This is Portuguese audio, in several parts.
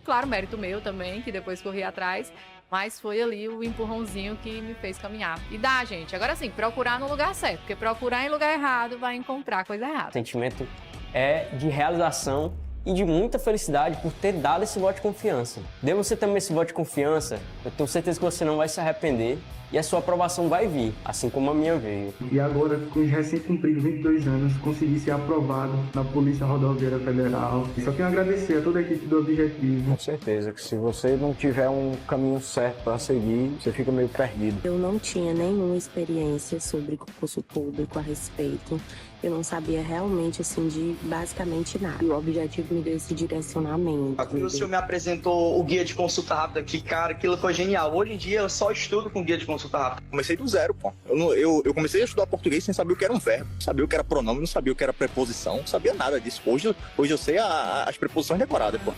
Claro, mérito meu também, que depois corri atrás, mas foi ali o empurrãozinho que me fez caminhar. E dá, gente. Agora sim, procurar no lugar certo, porque procurar em lugar errado vai encontrar coisa O errada. sentimento é de realização e de muita felicidade por ter dado esse voto de confiança. Dê você também esse voto de confiança, eu tenho certeza que você não vai se arrepender e a sua aprovação vai vir, assim como a minha veio. E agora, com os recém-cumpridos 22 anos, consegui ser aprovado na Polícia Rodoviária Federal. E só tenho a agradecer a toda a equipe do Objetivo. Com certeza que se você não tiver um caminho certo para seguir, você fica meio perdido. Eu não tinha nenhuma experiência sobre concurso público a respeito. Eu não sabia realmente, assim, de basicamente nada. E o Objetivo me deu esse direcionamento. O senhor me apresentou o guia de consulta rápida, que, cara, aquilo foi genial. Hoje em dia eu só estudo com guia de consulta rápida. Comecei do zero, pô. Eu comecei a estudar português sem saber o que era um verbo, sabia o que era pronome, não sabia o que era preposição, não sabia nada disso. Hoje eu sei as preposições decoradas, pô.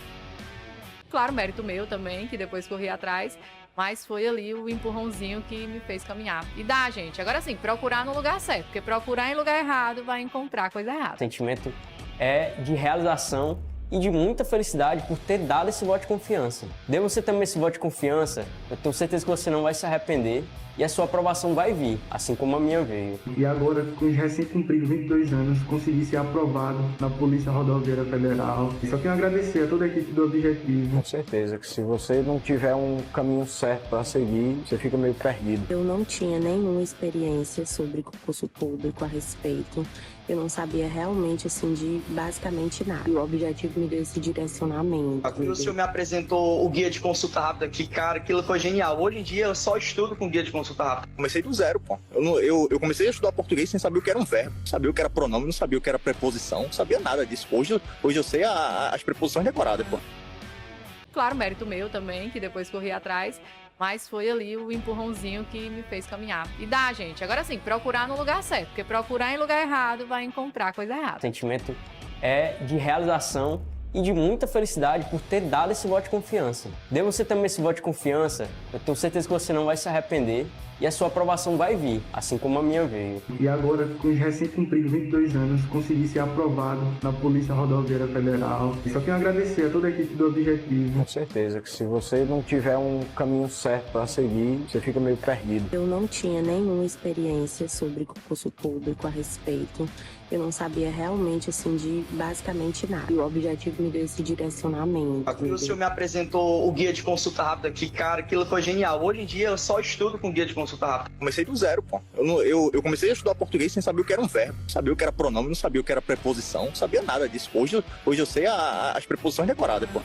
Claro, mérito meu também, que depois corri atrás, mas foi ali o empurrãozinho que me fez caminhar. E dá, gente. Agora sim, procurar no lugar certo, porque procurar em lugar errado vai encontrar coisa errada. O sentimento é de realização e de muita felicidade por ter dado esse voto de confiança. Dê você também esse voto de confiança, eu tenho certeza que você não vai se arrepender e a sua aprovação vai vir, assim como a minha veio. E agora, com os recém-cumpridos 22 anos, consegui ser aprovado na Polícia Rodoviária Federal. E só tenho a agradecer a toda a equipe do Objetivo. Com certeza que se você não tiver um caminho certo para seguir, você fica meio perdido. Eu não tinha nenhuma experiência sobre concurso público a respeito. Eu não sabia realmente, assim, de basicamente nada. E o Objetivo me deu esse direcionamento. O senhor me apresentou o guia de consulta rápida, que, cara, aquilo foi genial. Hoje em dia eu só estudo com guia de consulta rápida. Comecei do zero, pô. Eu comecei a estudar português sem saber o que era um verbo, sabia o que era pronome, não sabia o que era preposição, não sabia nada disso. Hoje eu sei as preposições decoradas, pô. Claro, mérito meu também, que depois corri atrás, mas foi ali o empurrãozinho que me fez caminhar. E dá, gente. Agora sim, procurar no lugar certo, porque procurar em lugar errado vai encontrar coisa errada. O sentimento é de realização e de muita felicidade por ter dado esse voto de confiança. Dê você também esse voto de confiança, eu tenho certeza que você não vai se arrepender e a sua aprovação vai vir, assim como a minha veio. E agora, com os recém-cumpridos 22 anos, consegui ser aprovado na Polícia Rodoviária Federal. E só tenho a agradecer a toda a equipe do Objetivo. Com certeza que se você não tiver um caminho certo para seguir, você fica meio perdido. Eu não tinha nenhuma experiência sobre concurso público a respeito. Eu não sabia realmente, assim, de basicamente nada. E o Objetivo me deu esse direcionamento. O senhor me apresentou o guia de consulta rápida, que, cara, aquilo foi genial. Hoje em dia eu só estudo com guia de consulta rápida. Comecei do zero, pô. Eu comecei a estudar português sem saber o que era um verbo, sabia o que era pronome, não sabia o que era preposição, não sabia nada disso. Hoje eu sei as preposições decoradas, pô.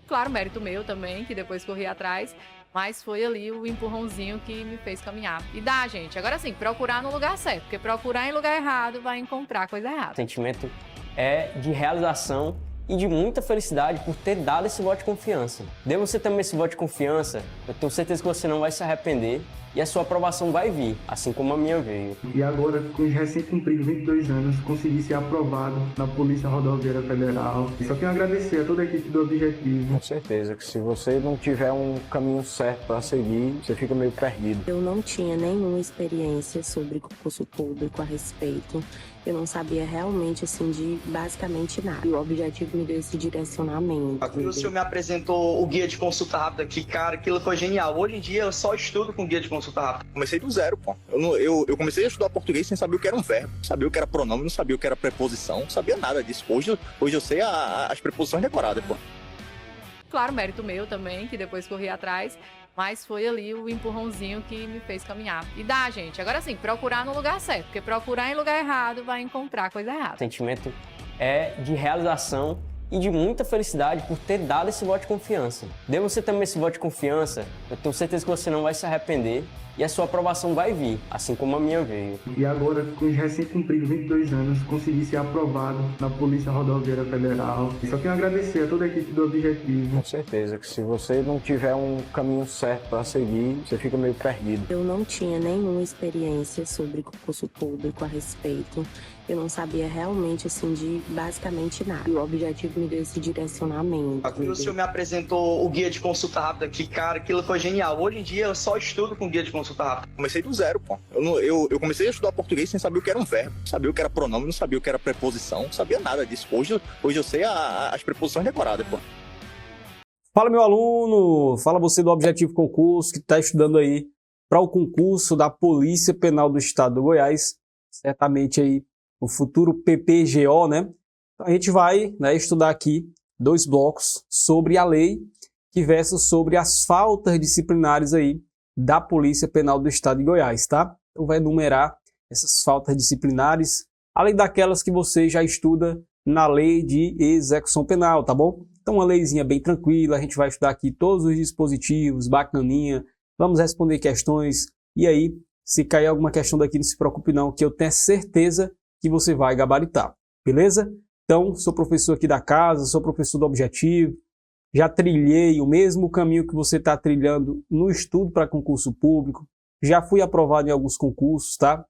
Claro, mérito meu também, que depois corri atrás, mas foi ali o empurrãozinho que me fez caminhar. E dá, gente. Agora sim, procurar no lugar certo, porque procurar em lugar errado vai encontrar coisa errada. O sentimento é de realização e de muita felicidade por ter dado esse voto de confiança. Dê você também esse voto de confiança, eu tenho certeza que você não vai se arrepender e a sua aprovação vai vir, assim como a minha veio. E agora, com os recém-cumpridos 22 anos, consegui ser aprovado na Polícia Rodoviária Federal. E só tenho a agradecer a toda a equipe do Objetivo. Com certeza que se você não tiver um caminho certo para seguir, você fica meio perdido. Eu não tinha nenhuma experiência sobre concurso público a respeito. Eu não sabia realmente, assim, de basicamente nada. E o Objetivo me deu esse direcionamento. O senhor me apresentou o guia de consulta rápida, que, cara, aquilo foi genial. Hoje em dia eu só estudo com guia de consulta rápida. Comecei do zero, pô. Eu comecei a estudar português sem saber o que era um verbo, sabia o que era pronome, não sabia o que era preposição, não sabia nada disso. Hoje eu sei as preposições decoradas, pô. Claro, mérito meu também, que depois corri atrás, mas foi ali o empurrãozinho que me fez caminhar. E dá, gente. Agora sim, procurar no lugar certo, porque procurar em lugar errado vai encontrar coisa errada. O sentimento é de realização e de muita felicidade por ter dado esse voto de confiança. Dê você também esse voto de confiança, eu tenho certeza que você não vai se arrepender e a sua aprovação vai vir, assim como a minha veio. E agora, com os recém-cumpridos 22 anos, consegui ser aprovado na Polícia Rodoviária Federal. E só tenho a agradecer a toda a equipe do Objetivo. Com certeza que se você não tiver um caminho certo para seguir, você fica meio perdido. Eu não tinha nenhuma experiência sobre concurso público a respeito. Eu não sabia realmente, assim, de basicamente nada. E o Objetivo me deu esse direcionamento. O senhor me apresentou o guia de consulta rápida, que, cara, aquilo foi genial. Hoje em dia eu só estudo com guia de consulta rápida. Comecei do zero, pô. Eu comecei a estudar português sem saber o que era um verbo, sabia o que era pronome, não sabia o que era preposição, não sabia nada disso. Hoje eu sei as preposições decoradas, pô. Fala, meu aluno! Fala você do Objetivo Concurso, que está estudando aí para o concurso da Polícia Penal do Estado do Goiás, certamente aí o futuro PPGO, né? Então a gente vai, né, estudar aqui 2 blocos sobre a lei que versa sobre as faltas disciplinares aí da Polícia Penal do Estado de Goiás, tá? Então vai enumerar essas faltas disciplinares, além daquelas que você já estuda na lei de execução penal, tá bom? Então uma leizinha bem tranquila, a gente vai estudar aqui todos os dispositivos, bacaninha, vamos responder questões, e aí, se cair alguma questão daqui, não se preocupe não, que eu tenho certeza que você vai gabaritar, beleza? Então, sou professor aqui da casa, sou professor do Objetivo, já trilhei o mesmo caminho que você está trilhando no estudo para concurso público, já fui aprovado em alguns concursos, tá?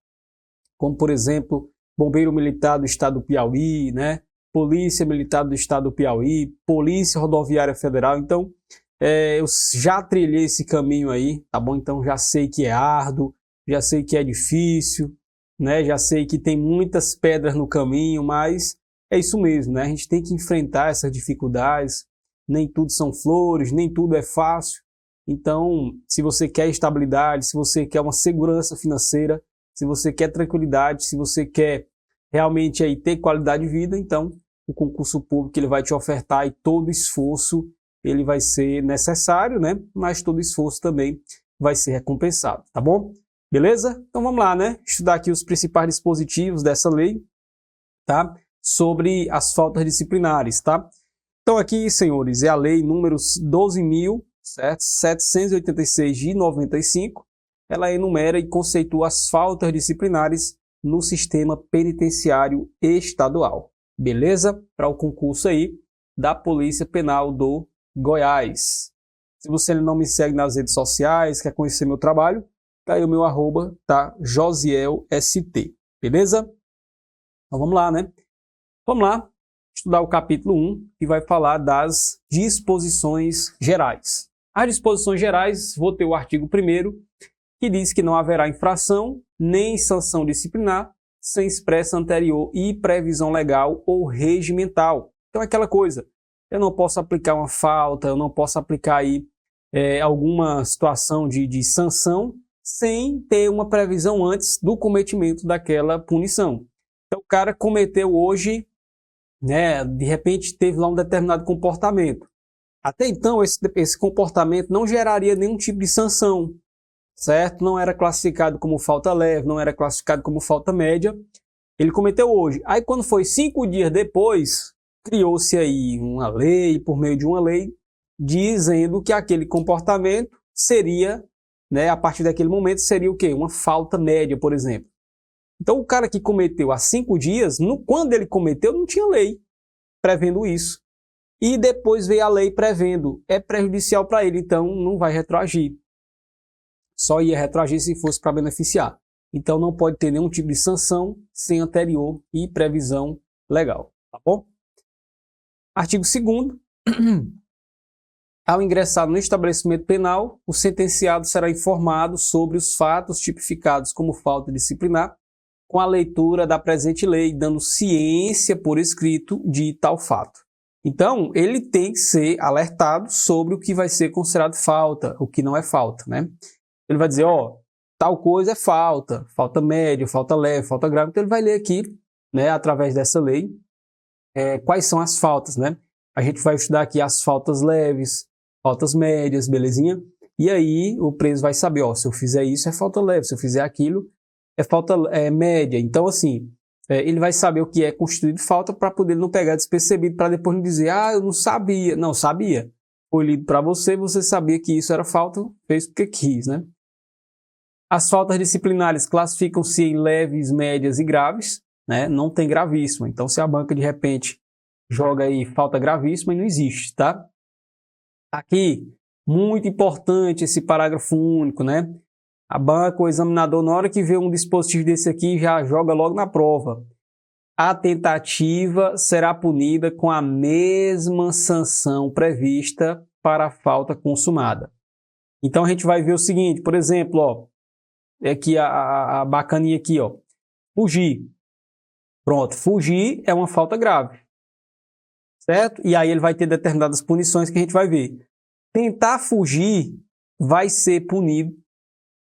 Como, por exemplo, Bombeiro Militar do Estado do Piauí, né? Polícia Militar do Estado do Piauí, Polícia Rodoviária Federal. Então, eu já trilhei esse caminho aí, tá bom? Então, já sei que é árduo, já sei que é difícil, né? Já sei que tem muitas pedras no caminho, mas é isso mesmo, né? A gente tem que enfrentar essas dificuldades. Nem tudo são flores, nem tudo é fácil. Então, se você quer estabilidade, se você quer uma segurança financeira, se você quer tranquilidade, se você quer realmente aí ter qualidade de vida, então o concurso público ele vai te ofertar e todo esforço ele vai ser necessário, né? Mas todo esforço também vai ser recompensado, tá bom? Beleza? Então vamos lá, né? Estudar aqui os principais dispositivos dessa lei, tá? Sobre as faltas disciplinares, tá? Então aqui, senhores, é a lei número 12.786 de 95. Ela enumera e conceitua as faltas disciplinares no sistema penitenciário estadual. Beleza? Para o concurso aí da Polícia Penal do Goiás. Se você não me segue nas redes sociais, quer conhecer meu trabalho, tá aí o meu @, tá? JosielST. Beleza? Então vamos lá, né? Vamos lá estudar o capítulo 1, que vai falar das disposições gerais. As disposições gerais, vou ter o artigo 1º, que diz que não haverá infração nem sanção disciplinar sem expressa anterior e previsão legal ou regimental. Então é aquela coisa, eu não posso aplicar uma falta, eu não posso aplicar aí alguma situação de sanção sem ter uma previsão antes do cometimento daquela punição. Então o cara cometeu hoje, né, de repente teve lá um determinado comportamento. Até então esse comportamento não geraria nenhum tipo de sanção, certo? Não era classificado como falta leve, não era classificado como falta média. Ele cometeu hoje. Aí quando foi 5 dias depois, criou-se aí uma lei, por meio de uma lei, dizendo que aquele comportamento seria, né, a partir daquele momento, seria o quê? Uma falta média, por exemplo. Então o cara que cometeu há 5 dias, quando ele cometeu, não tinha lei prevendo isso. E depois veio a lei prevendo, é prejudicial para ele, então não vai retroagir. Só ia retroagir se fosse para beneficiar. Então não pode ter nenhum tipo de sanção sem anterior e previsão legal, tá bom? Artigo 2º. Ao ingressar no estabelecimento penal, o sentenciado será informado sobre os fatos tipificados como falta disciplinar com a leitura da presente lei, dando ciência por escrito de tal fato. Então, ele tem que ser alertado sobre o que vai ser considerado falta, o que não é falta, né? Ele vai dizer, ó, tal coisa é falta, falta média, falta leve, falta grave. Então ele vai ler aqui, né, através dessa lei, quais são as faltas, né? A gente vai estudar aqui as faltas leves, faltas médias, belezinha? E aí o preso vai saber, ó, se eu fizer isso é falta leve, se eu fizer aquilo é falta média. Então, assim, ele vai saber o que é constituído falta para poder não pegar despercebido, para depois não dizer, ah, eu não sabia. Não, sabia. Foi lido para você, você sabia que isso era falta, fez porque quis, né? As faltas disciplinares classificam-se em leves, médias e graves, né? Não tem gravíssima. Então, se a banca, de repente, joga aí falta gravíssima, não existe, tá? Aqui, muito importante esse parágrafo único, né? A banca, o examinador, na hora que vê um dispositivo desse aqui, já joga logo na prova. A tentativa será punida com a mesma sanção prevista para a falta consumada. Então, a gente vai ver o seguinte, por exemplo, ó, aqui a bacaninha aqui, ó, fugir. Pronto, fugir é uma falta grave, certo? E aí ele vai ter determinadas punições que a gente vai ver. tentar fugir vai ser punido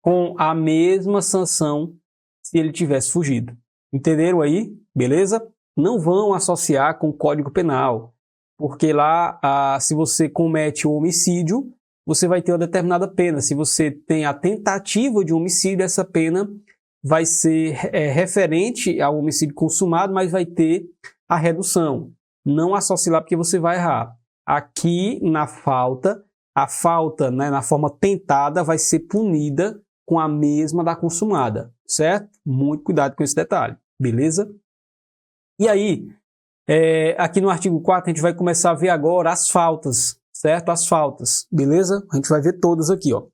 com a mesma sanção se ele tivesse fugido. Entenderam aí? Beleza? Não vão associar com o Código Penal, porque lá, se você comete o homicídio, você vai ter uma determinada pena. Se você tem a tentativa de homicídio, essa pena vai ser referente ao homicídio consumado, mas vai ter a redução. Não associe lá porque você vai errar. Aqui, na falta, a falta, né, na forma tentada vai ser punida com a mesma da consumada, certo? Muito cuidado com esse detalhe, beleza? E aí, aqui no artigo 4 a gente vai começar a ver agora as faltas, certo? As faltas, beleza? A gente vai ver todas aqui, ó.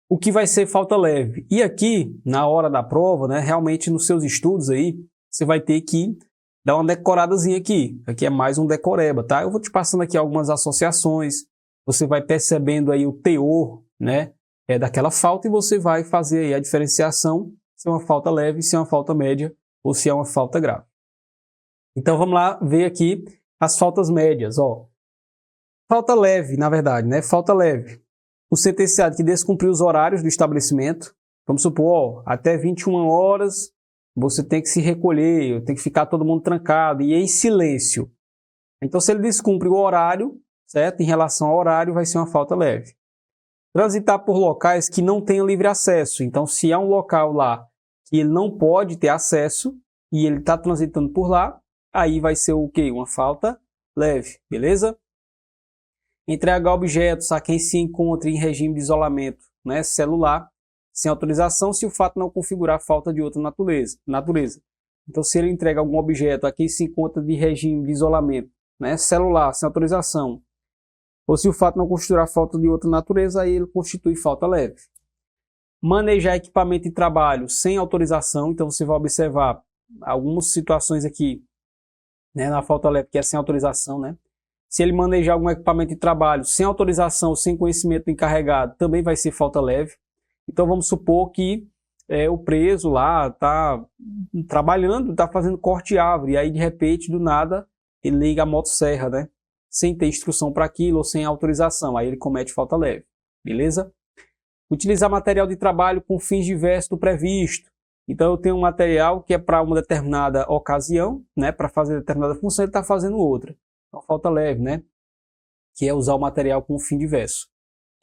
O que vai ser falta leve. E aqui, na hora da prova, né, realmente nos seus estudos aí, você vai ter que dar uma decoradazinha aqui. Aqui é mais um decoreba, tá? Eu vou te passando aqui algumas associações, você vai percebendo aí o teor, né, daquela falta e você vai fazer aí a diferenciação se é uma falta leve, se é uma falta média ou se é uma falta grave. Então vamos lá ver aqui as faltas médias, ó. Falta leve, na verdade, né? Falta leve. O sentenciado que descumpriu os horários do estabelecimento, vamos supor, ó, até 21 horas você tem que se recolher, tem que ficar todo mundo trancado e em silêncio. Então se ele descumpre o horário, certo? Em relação ao horário vai ser uma falta leve. Transitar por locais que não tenham livre acesso. Então se há um local lá que ele não pode ter acesso e ele está transitando por lá, aí vai ser o quê? Uma falta leve, beleza? Entregar objetos a quem se encontre em regime de isolamento, né, celular, sem autorização, se o fato não configurar falta de outra natureza. Então, se ele entrega algum objeto a quem se encontra de regime de isolamento, né, celular, sem autorização, ou se o fato não constituir falta de outra natureza, aí ele constitui falta leve. Manejar equipamento de trabalho sem autorização, então você vai observar algumas situações aqui, né, na falta leve, que é sem autorização, né? Se ele manejar algum equipamento de trabalho sem autorização ou sem conhecimento do encarregado, também vai ser falta leve. Então vamos supor que o preso lá está trabalhando, está fazendo corte de árvore, e aí de repente, do nada, ele liga a motosserra, né? Sem ter instrução para aquilo ou sem autorização, aí ele comete falta leve, beleza? Utilizar material de trabalho com fins diversos do previsto. Então eu tenho um material que é para uma determinada ocasião, né? Para fazer determinada função, ele está fazendo outra. Então, falta leve, né? Que é usar o material com fim diverso.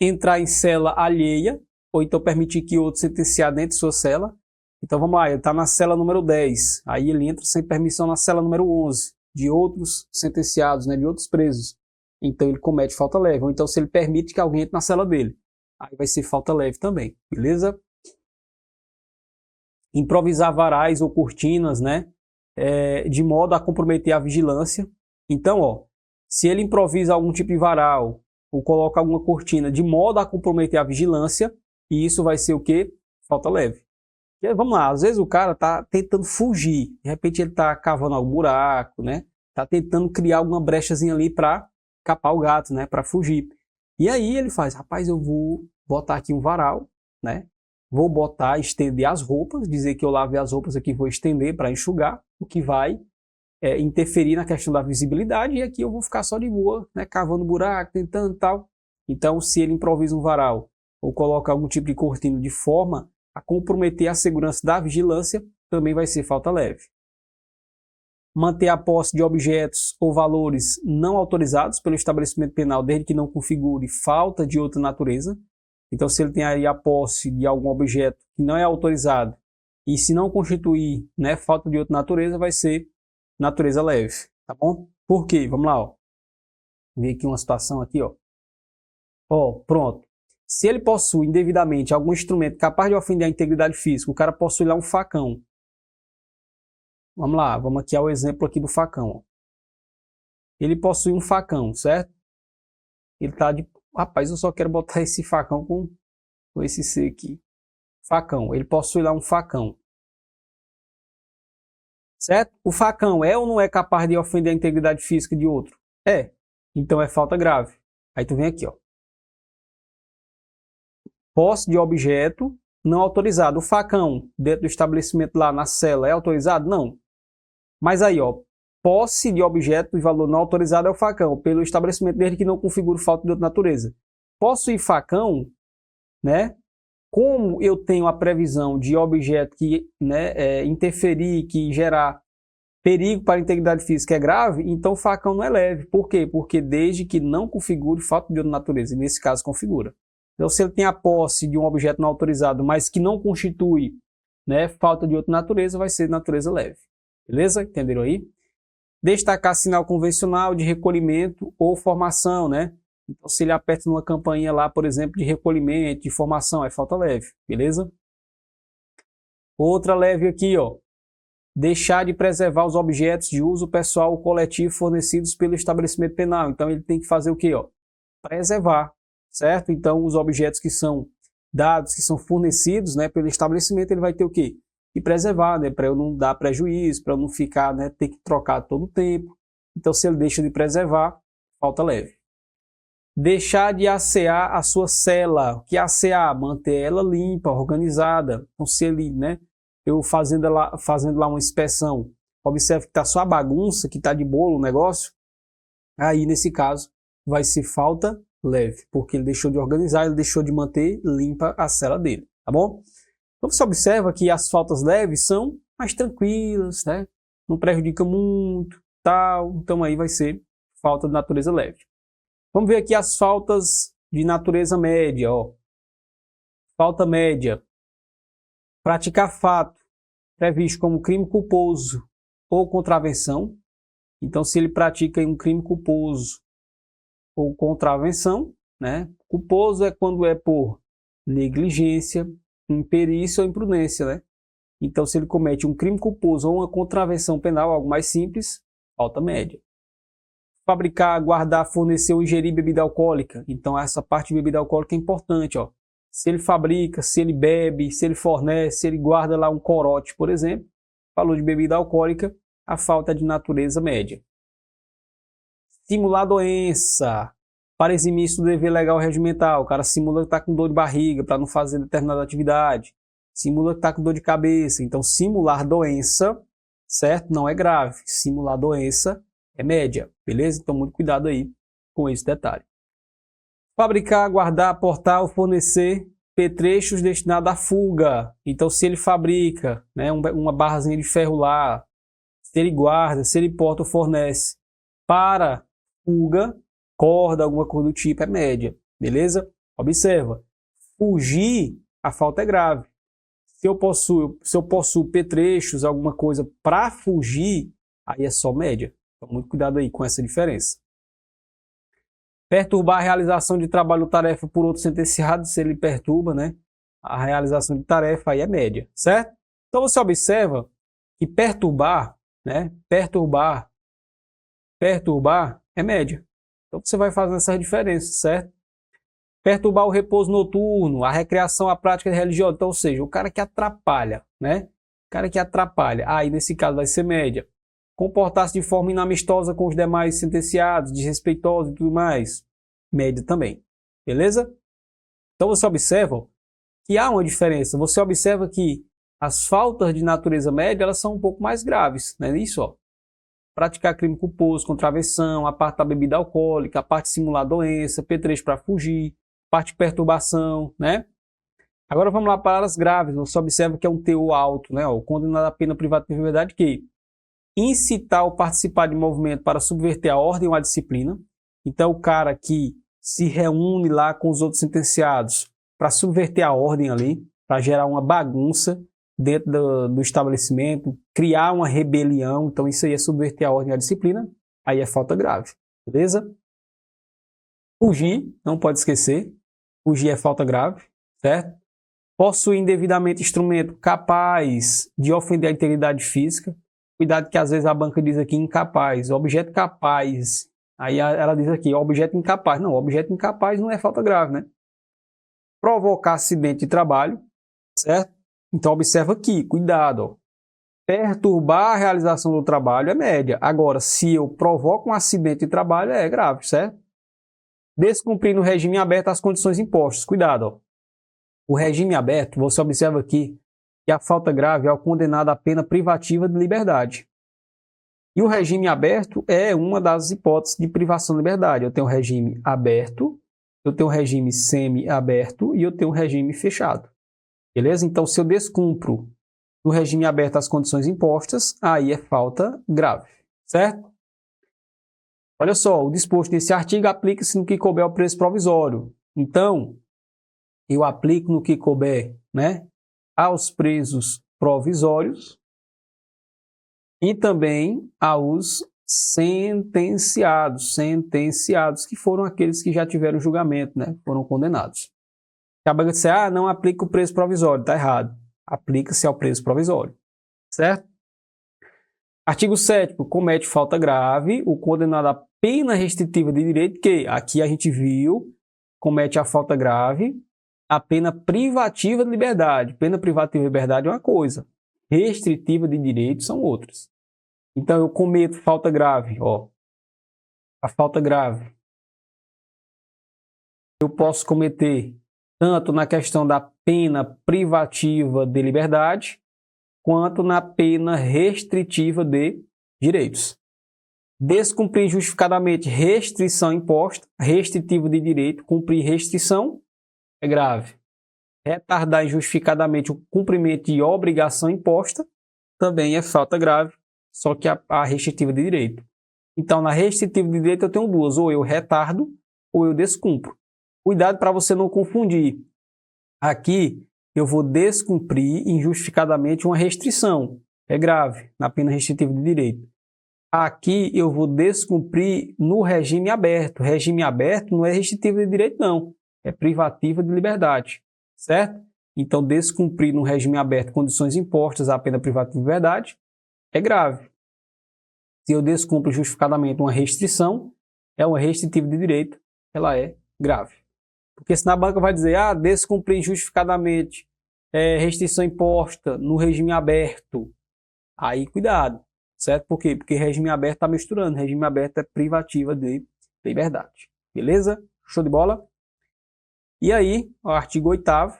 Entrar em cela alheia, ou então permitir que outro sentenciado entre em sua cela. Então vamos lá, ele está na cela número 10. Aí ele entra sem permissão na cela número 11, de outros sentenciados, né? De outros presos. Então ele comete falta leve. Ou então se ele permite que alguém entre na cela dele. Aí vai ser falta leve também, beleza? Improvisar varais ou cortinas, né? De modo a comprometer a vigilância. Então, ó, se ele improvisa algum tipo de varal ou coloca alguma cortina de modo a comprometer a vigilância, e isso vai ser o quê? Falta leve. E, vamos lá, às vezes o cara tá tentando fugir, de repente ele tá cavando algum buraco, né? Tá tentando criar alguma brechazinha ali para capar o gato, né? Para fugir. E aí ele faz, rapaz, eu vou botar aqui um varal, né? Vou botar, estender as roupas, dizer que eu lavei as roupas aqui, vou estender para enxugar, o que vai interferir na questão da visibilidade, e aqui eu vou ficar só de boa, né, cavando buraco, tentando tal. Então, se ele improvisa um varal ou coloca algum tipo de cortina de forma a comprometer a segurança da vigilância, também vai ser falta leve. Manter a posse de objetos ou valores não autorizados pelo estabelecimento penal, desde que não configure falta de outra natureza. Então, se ele tem aí a posse de algum objeto que não é autorizado, e se não constituir, né, falta de outra natureza, vai ser natureza leve, tá bom? Por quê? Vamos lá, ó. Ver aqui uma situação aqui, ó. Ó, pronto. Se ele possui indevidamente algum instrumento capaz de ofender a integridade física, o cara possui lá um facão. Vamos lá, vamos aqui ao exemplo aqui do facão, ó. Ele possui um facão, certo? Ele tá de... Rapaz, eu só quero botar esse facão com esse C aqui. Facão. Ele possui lá um facão. Certo? O facão é ou não é capaz de ofender a integridade física de outro? É. Então é falta grave. Aí tu vem aqui, ó. Posse de objeto não autorizado. O facão dentro do estabelecimento lá na cela é autorizado? Não. Mas aí, ó. Posse de objeto de valor não autorizado é o facão, pelo estabelecimento desde que não configure falta de outra natureza. possuir facão, né? Como eu tenho a previsão de objeto que, né, interferir, que gerar perigo para a integridade física é grave, então o facão não é leve. Por quê? Porque desde que não configure falta de outra natureza, e nesse caso configura. Então, se ele tem a posse de um objeto não autorizado, mas que não constitui, né, falta de outra natureza, vai ser de natureza leve. Beleza? Entenderam aí? Destacar sinal convencional de recolhimento ou formação, né? Então, se ele aperta numa campainha lá, por exemplo, de recolhimento, de formação, é falta leve. Beleza? Outra leve aqui, ó. Deixar de preservar os objetos de uso pessoal ou coletivo fornecidos pelo estabelecimento penal. Então, ele tem que fazer o quê, ó? Preservar, certo? Então, os objetos que são dados, que são fornecidos, né, pelo estabelecimento, ele vai ter o quê? Que preservar, né? Para eu não dar prejuízo, para eu não ficar, né, ter que trocar todo o tempo. Então, se ele deixa de preservar, falta leve. Deixar de assear a sua cela. O que é assear? Manter ela limpa, organizada. Então, se ele, né, eu fazendo lá uma inspeção, observe que está só a bagunça, que está de bolo o negócio, aí nesse caso vai ser falta leve, porque ele deixou de organizar, ele deixou de manter limpa a cela dele, tá bom? Então você observa que as faltas leves são mais tranquilas, né? Não prejudica muito, tal, então aí vai ser falta de natureza leve. Vamos ver aqui as faltas de natureza média, ó. Falta média. Praticar fato previsto como crime culposo ou contravenção. Então, se ele pratica um crime culposo ou contravenção, né? Culposo é quando é por negligência, imperícia ou imprudência, né? Então, se ele comete um crime culposo ou uma contravenção penal, algo mais simples, falta média. Fabricar, guardar, fornecer ou ingerir bebida alcoólica. Então, essa parte de bebida alcoólica é importante, ó. Se ele fabrica, se ele bebe, se ele fornece, se ele guarda lá um corote, por exemplo, falou de bebida alcoólica, a falta é de natureza média. Simular doença. Para eximir-se do dever legal regimental. O cara simula que está com dor de barriga para não fazer determinada atividade. Simula que está com dor de cabeça. Então, simular doença, certo? Não é grave. Simular doença é média, beleza? Então, muito cuidado aí com esse detalhe. Fabricar, guardar, aportar ou fornecer petrechos destinados à fuga. Então, se ele fabrica, né, uma barrazinha de ferro lá, se ele guarda, se ele porta ou fornece para fuga, corda, alguma coisa do tipo, é média, beleza? Observa, fugir, a falta é grave. Se eu possuo petrechos, alguma coisa para fugir, aí é só média. Então, muito cuidado aí com essa diferença. Perturbar a realização de trabalho ou tarefa por outro sentenciado, se ele perturba, né, a realização de tarefa, aí é média, certo? Então você observa que perturbar, né, perturbar é média. Então você vai fazendo essas diferenças, certo? Perturbar o repouso noturno, a recreação, a prática religiosa, então, ou seja, o cara que atrapalha, né? O cara que atrapalha, aí nesse caso vai ser média. Comportar-se de forma inamistosa com os demais sentenciados, desrespeitoso e tudo mais, média também, beleza? Então você observa que há uma diferença, você observa que as faltas de natureza média, elas são um pouco mais graves, não é isso? Ó. Praticar crime culposo, contravenção, a parte da bebida alcoólica, a parte de simular doença, petrecho para fugir, parte de perturbação, né? Agora vamos lá para as graves, você observa que é um teor alto, né? O condenado à pena privativa de liberdade que incitar ou participar de movimento para subverter a ordem ou a disciplina. Então, o cara que se reúne lá com os outros sentenciados para subverter a ordem ali, para gerar uma bagunça dentro do estabelecimento, criar uma rebelião, então isso aí é subverter a ordem e a disciplina, aí é falta grave, beleza? Fugir, não pode esquecer, fugir é falta grave, certo? Possuir indevidamente instrumento capaz de ofender a integridade física. Cuidado que às vezes a banca diz aqui incapaz, objeto capaz. Aí ela diz aqui, objeto incapaz. Não, objeto incapaz não é falta grave, né? Provocar acidente de trabalho, certo? Então observa aqui, cuidado. Ó. Perturbar a realização do trabalho é média. Agora, se eu provoco um acidente de trabalho, é grave, certo? Descumprir no regime aberto as condições impostas. Cuidado, ó. O regime aberto, você observa aqui, que a falta grave é o condenado à pena privativa de liberdade. E o regime aberto é uma das hipóteses de privação de liberdade. Eu tenho o regime aberto eu tenho um regime semi-aberto e eu tenho um regime fechado. Beleza? Então, se eu descumpro no regime aberto as condições impostas, aí é falta grave, certo? Olha só, o disposto nesse artigo aplica-se no que couber ao preso provisório. Então, eu aplico no que couber, né, aos presos provisórios e também aos sentenciados, que foram aqueles que já tiveram julgamento, né, foram condenados. Acaba de dizer, não aplica o preso provisório, está errado. Aplica-se ao preso provisório, certo? Artigo 7º, comete falta grave o condenado a pena restritiva de direito, que aqui a gente viu, comete a falta grave, a pena privativa de liberdade. Pena privativa de liberdade é uma coisa, restritiva de direito são outras. Então, eu cometo falta grave, a falta grave. Eu posso cometer tanto na questão da pena privativa de liberdade, quanto na pena restritiva de direitos. Descumprir injustificadamente restrição imposta, restritiva de direito, cumprir restrição é grave. Retardar injustificadamente o cumprimento de obrigação imposta também é falta grave, só que a restritiva de direito. Então, na restritiva de direito eu tenho duas, ou eu retardo ou eu descumpro. Cuidado para você não confundir. Aqui eu vou descumprir injustificadamente uma restrição, é grave, na pena restritiva de direito. Aqui eu vou descumprir no regime aberto. Regime aberto não é restritivo de direito, não. É privativa de liberdade, certo? Então, descumprir no regime aberto condições impostas à pena privativa de liberdade é grave. Se eu descumpro justificadamente uma restrição, é uma restritiva de direito, ela é grave. Porque senão a banca vai dizer, descumprir injustificadamente restrição imposta no regime aberto. Aí, cuidado. Certo? Por quê? Porque regime aberto está misturando. Regime aberto é privativa de liberdade. Beleza? Show de bola? E aí, o artigo 8º,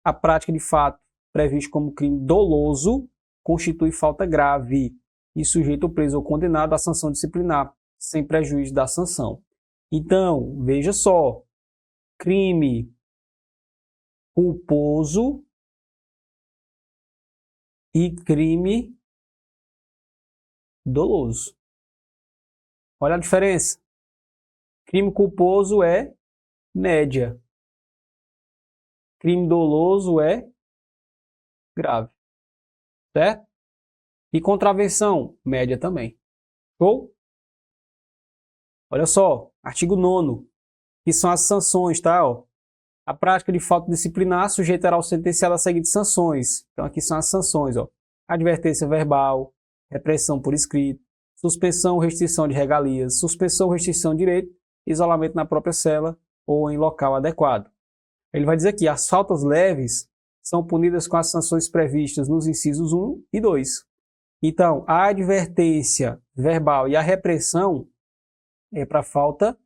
a prática de fato previsto como crime doloso constitui falta grave e sujeita o preso ou condenado à sanção disciplinar, sem prejuízo da sanção. Então, veja só, crime culposo e crime doloso. Olha a diferença. Crime culposo é média. Crime doloso é grave. Certo? E contravenção, média também. Show? Olha só, artigo 9º, que são as sanções, tá? A prática de falta disciplinar sujeitará o sentenciado a seguintes sanções. Então aqui são as sanções, advertência verbal, repressão por escrito, suspensão ou restrição de regalias, suspensão ou restrição de direito, isolamento na própria cela ou em local adequado. Ele vai dizer aqui, as faltas leves são punidas com as sanções previstas nos incisos 1 e 2. Então, a advertência verbal e a repressão é para falta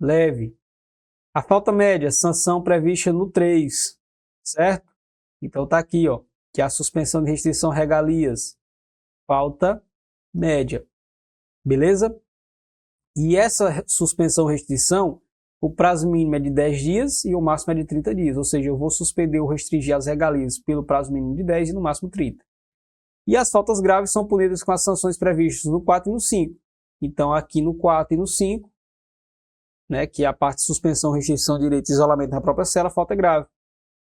leve. A falta média, sanção prevista no 3, certo? Então tá aqui, que é a suspensão de restrição regalias. Falta média. Beleza? E essa suspensão restrição, o prazo mínimo é de 10 dias e o máximo é de 30 dias. Ou seja, eu vou suspender ou restringir as regalias pelo prazo mínimo de 10 e no máximo 30. E as faltas graves são punidas com as sanções previstas no 4 e no 5. Então, aqui no 4 e no 5, né, que é a parte de suspensão, restrição de direito e isolamento na própria cela, falta grave.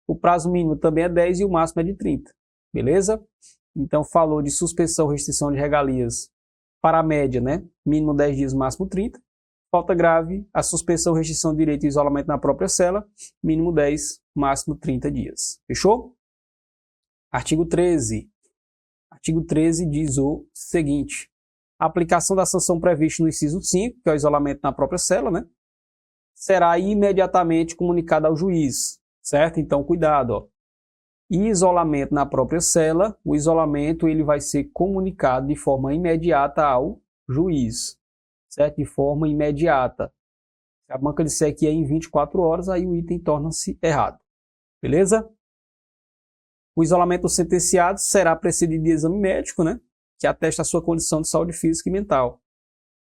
O prazo mínimo também é 10 e o máximo é de 30. Beleza? Então, falou de suspensão, restrição de regalias para a média, né? Mínimo 10 dias, máximo 30. Falta grave, a suspensão, restrição de direito e isolamento na própria cela, mínimo 10, máximo 30 dias. Fechou? Artigo 13. Artigo 13 diz o seguinte. A aplicação da sanção prevista no inciso 5, que é o isolamento na própria cela, né? Será imediatamente comunicada ao juiz, certo? Então, cuidado, isolamento na própria cela, o isolamento ele vai ser comunicado de forma imediata ao juiz, certo? De forma imediata. Se a banca disser que é em 24 horas, aí o item torna-se errado. Beleza? O isolamento do sentenciado será precedido de exame médico, né? Que atesta a sua condição de saúde física e mental.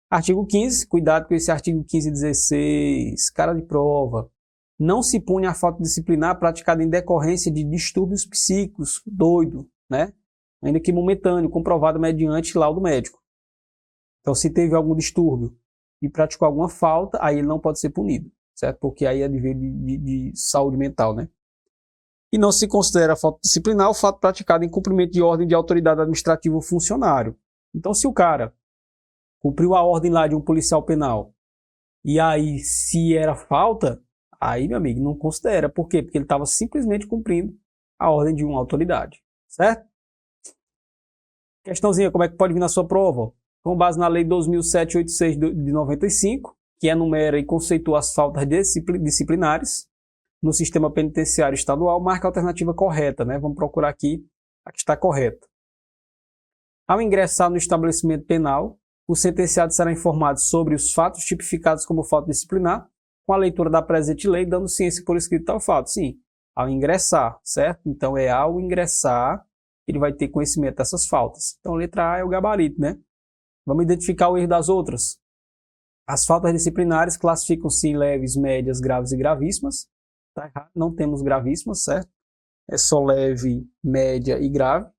Artigo 15, cuidado com esse artigo 15 e 16, cara de prova. não se pune a falta disciplinar praticada em decorrência de distúrbios psíquicos, doido, né? Ainda que momentâneo, comprovado mediante laudo médico. Então, se teve algum distúrbio e praticou alguma falta, aí ele não pode ser punido, certo? Porque aí é dever de saúde mental, né? E não se considera falta disciplinar o fato praticado em cumprimento de ordem de autoridade administrativa ou funcionário. Então, se o cara cumpriu a ordem lá de um policial penal, e aí, se era falta, aí, meu amigo, não considera. Por quê? Porque ele estava simplesmente cumprindo a ordem de uma autoridade, certo? Questãozinha, como é que pode vir na sua prova? Com base na Lei 2.786 de 95, que enumera e conceitua as faltas disciplinares no sistema penitenciário estadual, marca a alternativa correta, né? Vamos procurar aqui a que está correta. Ao ingressar no estabelecimento penal, o sentenciado será informado sobre os fatos tipificados como falta disciplinar, com a leitura da presente lei, dando ciência por escrito ao fato. Sim, ao ingressar, certo? Então, é ao ingressar, ele vai ter conhecimento dessas faltas. Então, a letra A é o gabarito, né? Vamos identificar o erro das outras. As faltas disciplinares classificam-se em leves, médias, graves e gravíssimas. Tá errado, não temos gravíssimas, certo? É só leve, média e grave.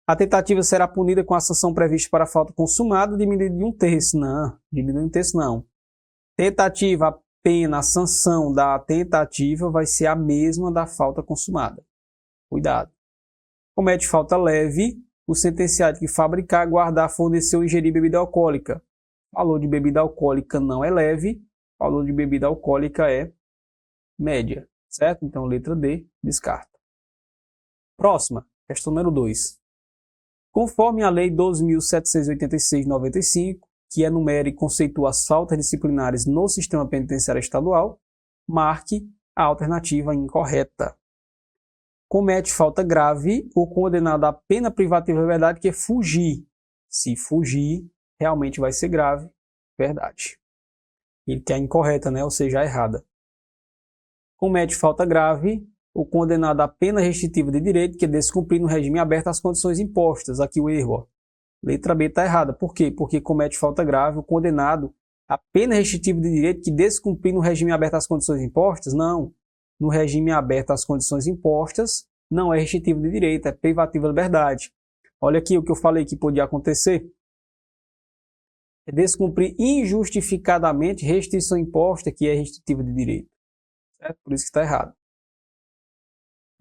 A tentativa será punida com a sanção prevista para a falta consumada, diminuída de 1/3. Não, diminuída de 1/3 não. Tentativa, a pena, a sanção da tentativa vai ser a mesma da falta consumada. Cuidado. Comete falta leve o sentenciado que fabricar, guardar, fornecer ou ingerir bebida alcoólica. Valor de bebida alcoólica não é leve, valor de bebida alcoólica é média, certo? Então, letra D, descarta. Próxima, questão número 2. Conforme a Lei 2.786 de 95, que enumera e conceitua as faltas disciplinares no sistema penitenciário estadual, marque a alternativa incorreta. Comete falta grave ou condenado a pena privativa de liberdade, que é fugir. Se fugir, realmente vai ser grave, verdade. Ele quer a incorreta, né? Ou seja, a errada. Comete falta grave ou condenado a pena restritiva de direito, que é descumprir no regime aberto as condições impostas. Aqui o erro, ó. Letra B está errada. Por quê? Porque comete falta grave ou condenado a pena restritiva de direito, que descumprir no regime aberto as condições impostas? Não. No regime aberto as condições impostas, não é restritivo de direito, é privativa de liberdade. Olha aqui o que eu falei que podia acontecer. É descumprir injustificadamente restrição imposta, que é restritiva de direito. Certo? Por isso que está errado.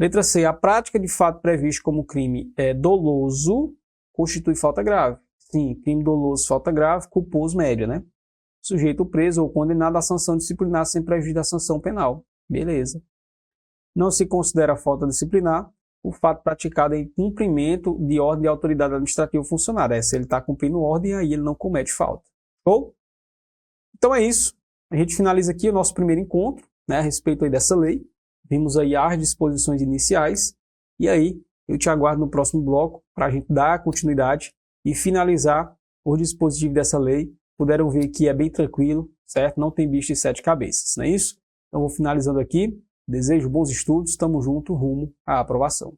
Letra C. A prática de fato previsto como crime doloso constitui falta grave. Sim, crime doloso, falta grave, culposo, média, né? Sujeito preso ou condenado à sanção disciplinar sem prejuízo da sanção penal. Beleza. Não se considera falta disciplinar o fato praticado em cumprimento de ordem de autoridade administrativa ou funcionária. Se ele está cumprindo ordem, aí ele não comete falta. Show? Então é isso. A gente finaliza aqui o nosso primeiro encontro, né, a respeito aí dessa lei. Vimos aí as disposições iniciais. E aí, eu te aguardo no próximo bloco para a gente dar continuidade e finalizar o dispositivo dessa lei. Puderam ver que é bem tranquilo, certo? Não tem bicho de 7 cabeças, não é isso? Então, vou finalizando aqui. Desejo bons estudos, estamos juntos rumo à aprovação.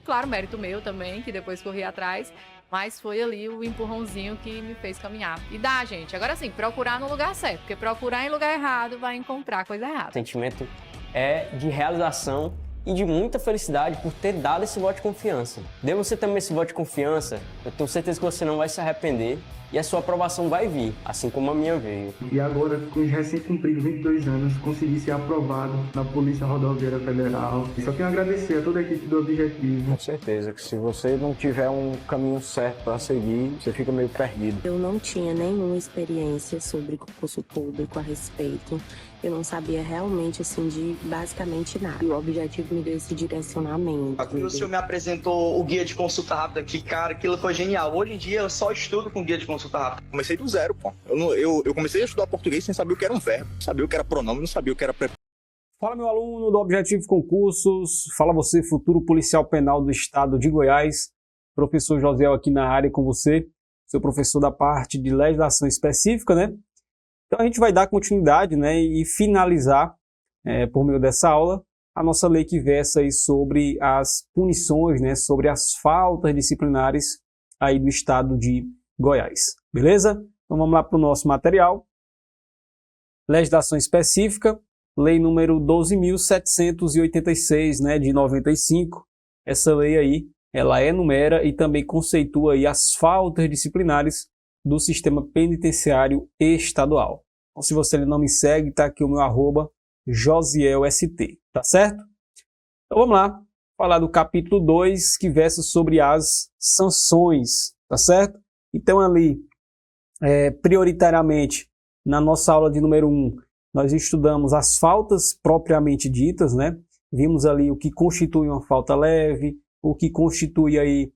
Claro, mérito meu também, que depois corri atrás, mas foi ali o empurrãozinho que me fez caminhar. E dá, gente. Agora sim, procurar no lugar certo, porque procurar em lugar errado vai encontrar coisa errada. O sentimento é de realização e de muita felicidade por ter dado esse voto de confiança. Dê você também esse voto de confiança, eu tenho certeza que você não vai se arrepender e a sua aprovação vai vir, assim como a minha veio. E agora, com os recém-cumpridos 22 anos, consegui ser aprovado na Polícia Rodoviária Federal. E só tenho a agradecer a toda a equipe do Objetivo. Com certeza que se você não tiver um caminho certo para seguir, você fica meio perdido. Eu não tinha nenhuma experiência sobre concurso público a respeito. Eu não sabia realmente, assim, de basicamente nada. E o Objetivo me deu esse direcionamento. O senhor me apresentou o guia de consulta rápida, que, cara, aquilo foi genial. Hoje em dia, eu só estudo com guia de consulta rápida. Comecei do zero, pô. Eu comecei a estudar português sem saber o que era um verbo. Sabia o que era pronome, não sabia o que era preposição. Fala, meu aluno do Objetivo Concursos. Fala você, futuro policial penal do estado de Goiás. Professor Josiel aqui na área com você. Seu professor da parte de legislação específica, né? Então a gente vai dar continuidade, né, e finalizar, por meio dessa aula, a nossa lei que versa aí sobre as punições, né, sobre as faltas disciplinares aí do estado de Goiás. Beleza? Então vamos lá para o nosso material. Legislação específica. lei número 12.786, né, de 95. Essa lei aí, ela enumera e também conceitua aí as faltas disciplinares do sistema penitenciário estadual. Então, se você não me segue, tá aqui o meu @JosielST, tá certo? Então vamos lá, falar do capítulo 2, que versa sobre as sanções, tá certo? Então ali, prioritariamente, na nossa aula de número 1, nós estudamos as faltas propriamente ditas, né? Vimos ali o que constitui uma falta leve, o que constitui aí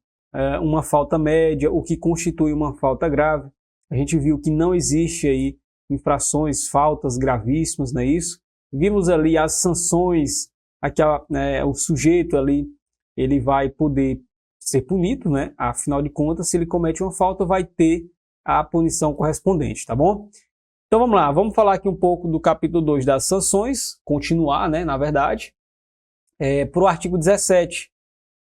uma falta média, o que constitui uma falta grave. A gente viu que não existe aí infrações, faltas gravíssimas, não é isso? Vimos ali as sanções, o sujeito ali, ele vai poder ser punido, né? Afinal de contas, se ele comete uma falta, vai ter a punição correspondente, tá bom? Então vamos lá, vamos falar aqui um pouco do capítulo 2 das sanções, continuar, né, na verdade. Para o artigo 17,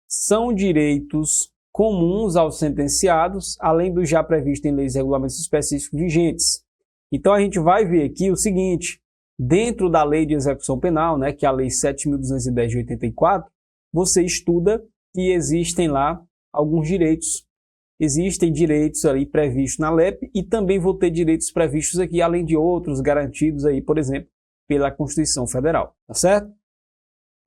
são direitos comuns aos sentenciados, além do já previsto em leis e regulamentos específicos vigentes. Então a gente vai ver aqui o seguinte, dentro da Lei de Execução Penal, né, que é a Lei 7.210 de 84, você estuda que existem lá alguns direitos. Existem direitos ali previstos na LEP e também vou ter direitos previstos aqui, além de outros garantidos aí, por exemplo, pela Constituição Federal, tá certo?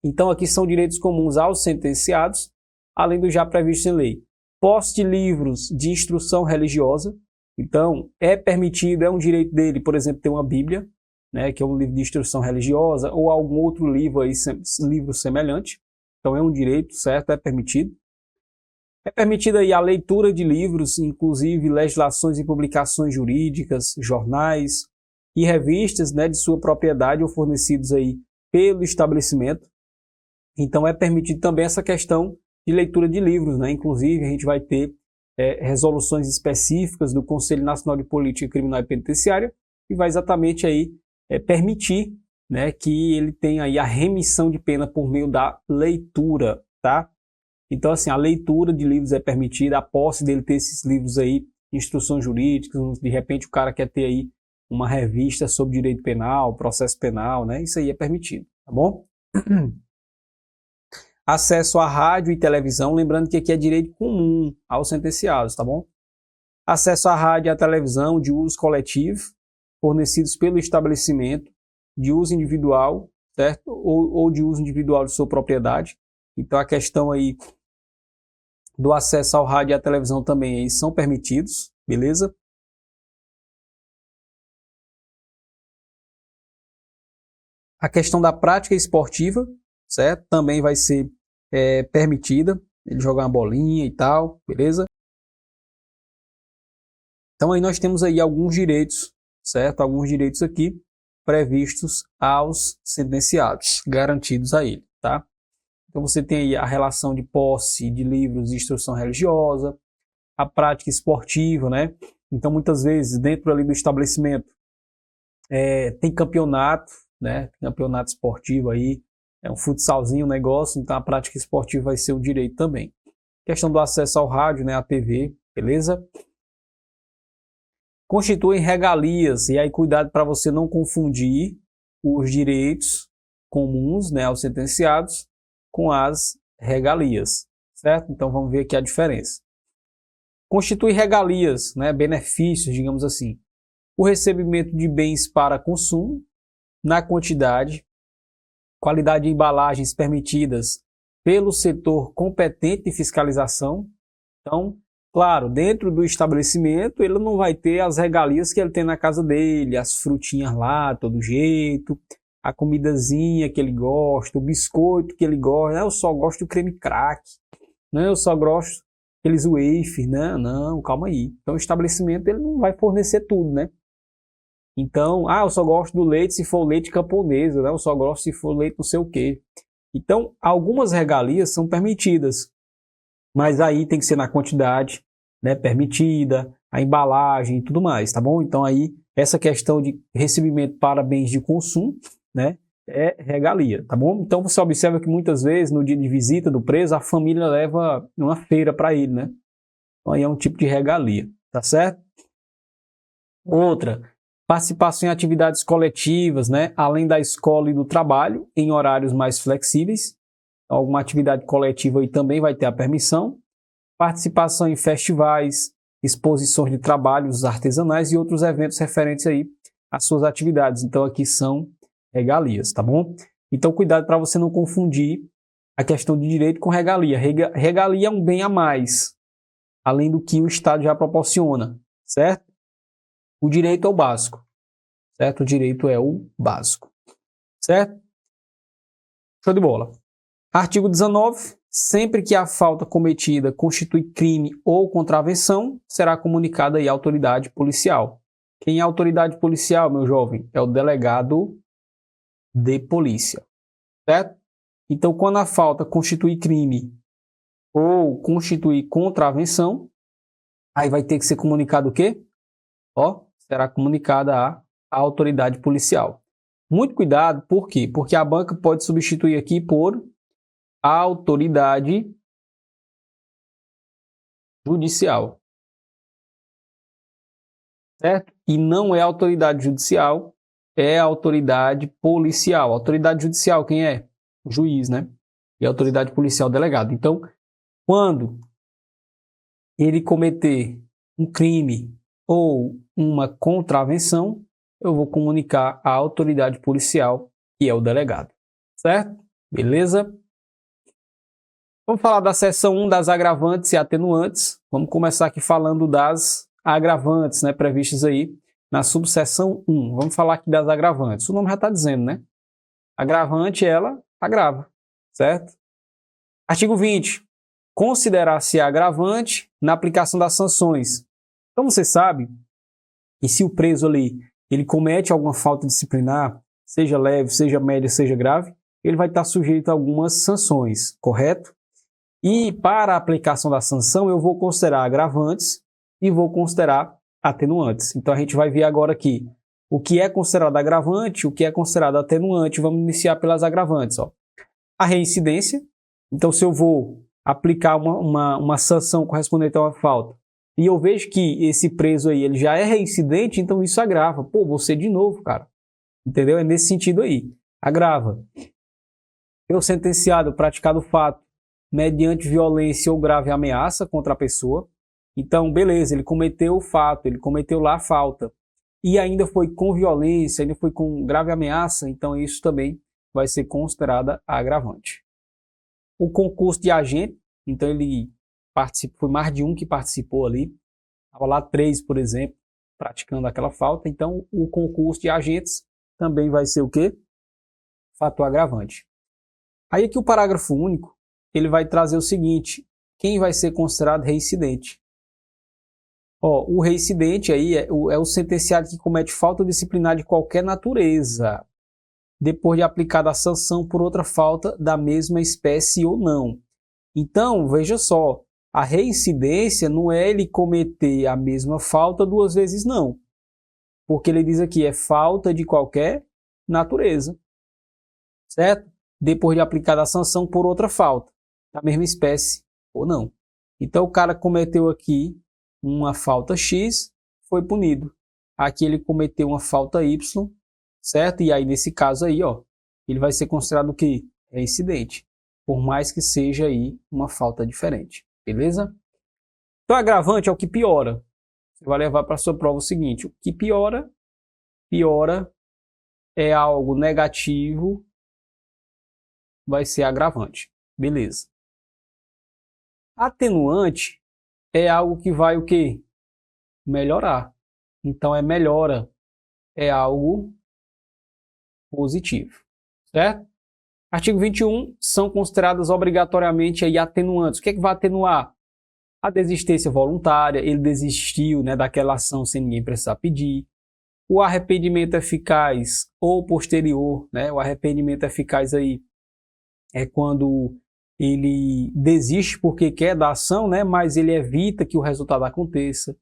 Então aqui são direitos comuns aos sentenciados, além do já previsto em lei. Posse de livros de instrução religiosa, então é permitido, é um direito dele, por exemplo, ter uma Bíblia, né, que é um livro de instrução religiosa, ou algum outro livro aí, livro semelhante. Então é um direito, certo? É permitido. É permitida aí a leitura de livros, inclusive legislações e publicações jurídicas, jornais e revistas, né, de sua propriedade ou fornecidos aí pelo estabelecimento. Então é permitido também essa questão de leitura de livros, né? Inclusive a gente vai ter resoluções específicas do Conselho Nacional de Política Criminal e Penitenciária que vai exatamente aí permitir, né, que ele tenha aí a remissão de pena por meio da leitura, tá? Então, assim, a leitura de livros é permitida, a posse dele ter esses livros aí, instruções jurídicas, de repente o cara quer ter aí uma revista sobre direito penal, processo penal, né? Isso aí é permitido, tá bom? Acesso à rádio e televisão, lembrando que aqui é direito comum aos sentenciados, tá bom? Acesso à rádio e à televisão de uso coletivo, fornecidos pelo estabelecimento, de uso individual, certo? Ou de uso individual de sua propriedade. Então a questão aí do acesso ao rádio e à televisão também aí são permitidos, beleza? A questão da prática esportiva, certo? Também vai ser permitida, ele jogar uma bolinha e tal, beleza? Então aí nós temos aí alguns direitos, certo? Alguns direitos aqui previstos aos sentenciados, garantidos a ele, tá? Então você tem aí a relação de posse de livros de instrução religiosa, a prática esportiva, né? Então muitas vezes dentro ali do estabelecimento tem campeonato, né? Campeonato esportivo aí, é um futsalzinho o negócio, então a prática esportiva vai ser um direito também. Questão do acesso ao rádio, né? A TV, beleza? Constituem regalias, e aí cuidado para você não confundir os direitos comuns, né, aos sentenciados com as regalias, certo? Então vamos ver aqui a diferença. Constitui regalias, né, benefícios, digamos assim, o recebimento de bens para consumo na quantidade, qualidade de embalagens permitidas pelo setor competente de fiscalização. Então, claro, dentro do estabelecimento ele não vai ter as regalias que ele tem na casa dele, as frutinhas lá, todo jeito, a comidazinha que ele gosta, o biscoito que ele gosta. Eu só gosto do creme crack, né? Eu só gosto daqueles wafer, né? Não, calma aí. Então o estabelecimento ele não vai fornecer tudo, né? Então, eu só gosto do leite se for leite camponesa, né? Eu só gosto se for leite não sei o quê. Então, algumas regalias são permitidas, mas aí tem que ser na quantidade, né, permitida, a embalagem e tudo mais, tá bom? Então aí, essa questão de recebimento para bens de consumo, né, é regalia, tá bom? Então você observa que muitas vezes, no dia de visita do preso, a família leva uma feira para ele, né? Então aí é um tipo de regalia, tá certo? Outra, Participação em atividades coletivas, né? Além da escola e do trabalho, em horários mais flexíveis. Então, alguma atividade coletiva aí também vai ter a permissão. Participação em festivais, exposições de trabalhos artesanais e outros eventos referentes aí às suas atividades. Então, aqui são regalias, tá bom? Então, cuidado para você não confundir a questão de direito com regalia. Regalia é um bem a mais, além do que o Estado já proporciona, certo? O direito é o básico, certo? O direito é o básico, certo? Show de bola. Artigo 19. Sempre que a falta cometida constitui crime ou contravenção, será comunicada aí à autoridade policial. Quem é a autoridade policial, meu jovem? É o delegado de polícia, certo? Então, quando a falta constitui crime ou constitui contravenção, aí vai ter que ser comunicado o quê? Será comunicada à autoridade policial. Muito cuidado, por quê? Porque a banca pode substituir aqui por autoridade judicial, certo? E não é autoridade judicial, é autoridade policial. Autoridade judicial, quem é? O juiz, né? E a autoridade policial, o delegado. Então, quando ele cometer um crime ou uma contravenção, eu vou comunicar à autoridade policial, que é o delegado, certo? Beleza? Vamos falar da seção 1 das agravantes e atenuantes. Vamos começar aqui falando das agravantes, né, previstas aí na subseção 1. Vamos falar aqui das agravantes. O nome já está dizendo, né? Agravante, ela agrava, certo? Artigo 20. Considerar-se agravante na aplicação das sanções. Então você sabe que se o preso ali ele comete alguma falta disciplinar, seja leve, seja média, seja grave, ele vai estar sujeito a algumas sanções, correto? E para a aplicação da sanção eu vou considerar agravantes e vou considerar atenuantes. Então a gente vai ver agora aqui o que é considerado agravante, o que é considerado atenuante. Vamos iniciar pelas agravantes. A reincidência. Então se eu vou aplicar uma sanção correspondente a uma falta e eu vejo que esse preso aí ele já é reincidente, então isso agrava. Pô, você de novo, cara. Entendeu? É nesse sentido aí. Agrava. Eu sentenciado, praticado o fato mediante violência ou grave ameaça contra a pessoa. Então, beleza, ele cometeu o fato, ele cometeu lá a falta. E ainda foi com violência, ainda foi com grave ameaça, então isso também vai ser considerada agravante. O concurso de agente, então ele participou, foi mais de um que participou ali. Estava lá 3, por exemplo, praticando aquela falta. Então, o concurso de agentes também vai ser o quê? Fator agravante. Aí aqui o parágrafo único, ele vai trazer o seguinte: quem vai ser considerado reincidente? O reincidente aí é o sentenciado que comete falta disciplinar de qualquer natureza, depois de aplicada a sanção por outra falta da mesma espécie ou não. Então, veja só, a reincidência não é ele cometer a mesma falta 2 vezes, não. Porque ele diz aqui, é falta de qualquer natureza, certo? Depois de aplicada a sanção por outra falta, da mesma espécie ou não. Então, o cara cometeu aqui uma falta X, foi punido. Aqui ele cometeu uma falta Y, certo? E aí, nesse caso aí, ele vai ser considerado o quê? Reincidente, por mais que seja aí uma falta diferente, beleza? Então, agravante é o que piora. Você vai levar para a sua prova o seguinte: o que piora é algo negativo, vai ser agravante, beleza? Atenuante é algo que vai o quê? Melhorar. Então, melhora é algo positivo, certo? Artigo 21, são consideradas obrigatoriamente aí atenuantes. O que é que vai atenuar? A desistência voluntária, ele desistiu, né, daquela ação sem ninguém precisar pedir. O arrependimento eficaz ou posterior, né? O arrependimento eficaz aí é quando ele desiste porque quer da ação, né? Mas ele evita que o resultado aconteça.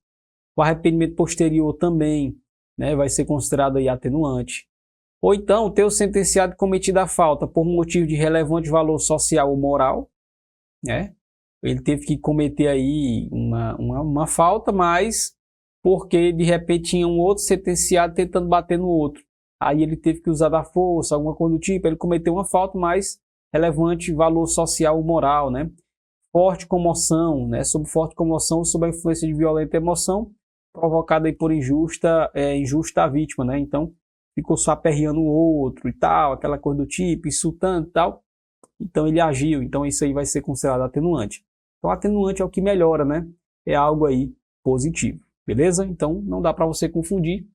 O arrependimento posterior também, né, vai ser considerado aí atenuante. Ou então, ter o sentenciado cometido a falta por motivo de relevante valor social ou moral, né? Ele teve que cometer aí uma falta, mas porque de repente tinha um outro sentenciado tentando bater no outro. Aí ele teve que usar da força, alguma coisa do tipo, ele cometeu uma falta mais relevante valor social ou moral, né? Forte comoção, né? Sob forte comoção, sob a influência de violenta emoção, provocada aí por injusta à vítima, né? Então, ficou só aperreando o outro e tal, aquela coisa do tipo, insultando e tal. Então, ele agiu. Então, isso aí vai ser considerado atenuante. Então, atenuante é o que melhora, né? É algo aí positivo, beleza? Então, não dá para você confundir,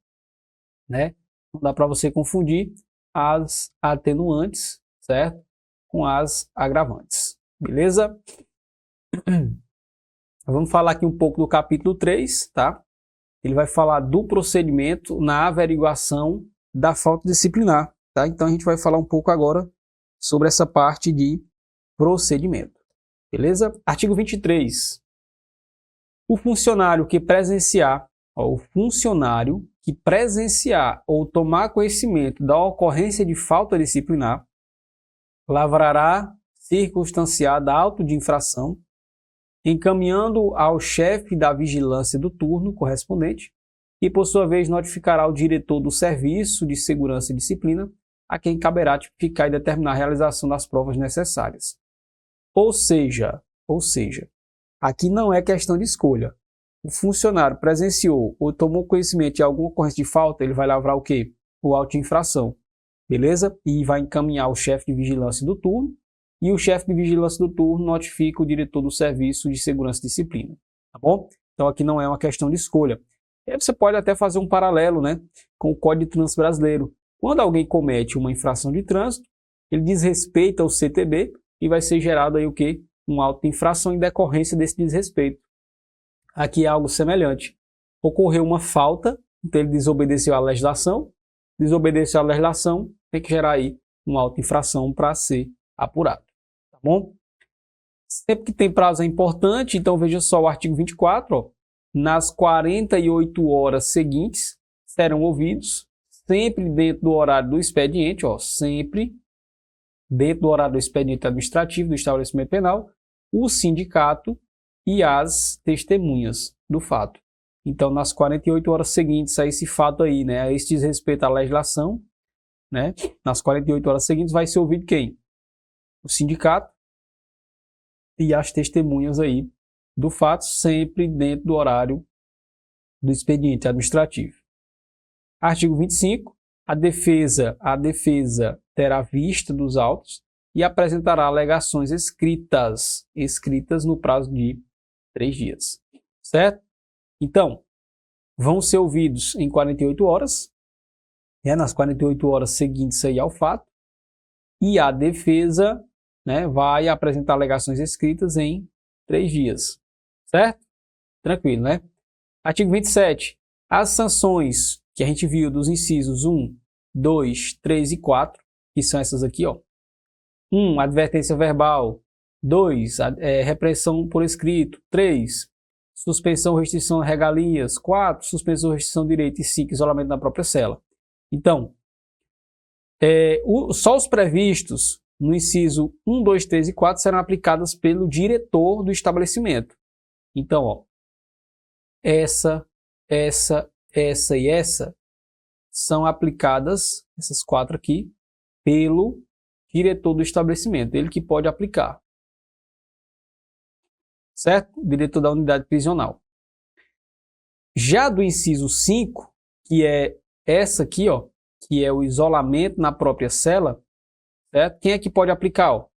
né? Não dá para você confundir as atenuantes, certo? Com as agravantes, beleza? Vamos falar aqui um pouco do capítulo 3, tá? Ele vai falar do procedimento na averiguação da falta disciplinar, tá? Então a gente vai falar um pouco agora sobre essa parte de procedimento, beleza? Artigo 23. O funcionário que presenciar ou tomar conhecimento da ocorrência de falta disciplinar lavrará circunstanciada auto de infração, encaminhando ao chefe da vigilância do turno correspondente, e por sua vez notificará o diretor do Serviço de Segurança e Disciplina, a quem caberá tipificar e determinar a realização das provas necessárias. Ou seja, aqui não é questão de escolha. O funcionário presenciou ou tomou conhecimento de alguma ocorrência de falta, ele vai lavrar o quê? O auto de infração, beleza? E vai encaminhar o chefe de vigilância do turno, e o chefe de vigilância do turno notifica o diretor do Serviço de Segurança e Disciplina, tá bom? Então aqui não é uma questão de escolha. E aí você pode até fazer um paralelo, né, com o Código de Trânsito Brasileiro. Quando alguém comete uma infração de trânsito, ele desrespeita o CTB e vai ser gerado aí o quê? Um auto de infração em decorrência desse desrespeito. Aqui é algo semelhante. Ocorreu uma falta, então ele desobedeceu à legislação, tem que gerar aí um auto de infração para ser apurado. Tá bom? Sempre que tem prazo é importante, então veja só o artigo 24, ó, nas 48 horas seguintes serão ouvidos, sempre dentro do horário do expediente, ó, sempre dentro do horário do expediente administrativo do estabelecimento penal, o sindicato e as testemunhas do fato. Então, nas 48 horas seguintes a esse fato aí, né, a esse desrespeito à legislação, né, nas 48 horas seguintes vai ser ouvido quem? O sindicato e as testemunhas aí do fato, sempre dentro do horário do expediente administrativo. Artigo 25. A defesa terá vista dos autos e apresentará alegações escritas no prazo de 3 dias. Certo? Então, vão ser ouvidos em 48 horas, nas 48 horas seguintes aí ao fato, e a defesa, né, vai apresentar alegações escritas em 3 dias. Certo? Tranquilo, né? Artigo 27. As sanções que a gente viu dos incisos 1, 2, 3 e 4, que são essas aqui, ó. 1, advertência verbal. 2, repressão por escrito. 3, suspensão, restrição a regalias. 4, suspensão, restrição de direito. E 5, isolamento na própria cela. Então, só os previstos no inciso 1, 2, 3 e 4 serão aplicadas pelo diretor do estabelecimento. Então, ó, essa e essa são aplicadas, essas 4 aqui, pelo diretor do estabelecimento, ele que pode aplicar. Certo? O diretor da unidade prisional. Já do inciso 5, que é essa aqui, ó, que é o isolamento na própria cela, certo? Quem é que pode aplicar? Ó?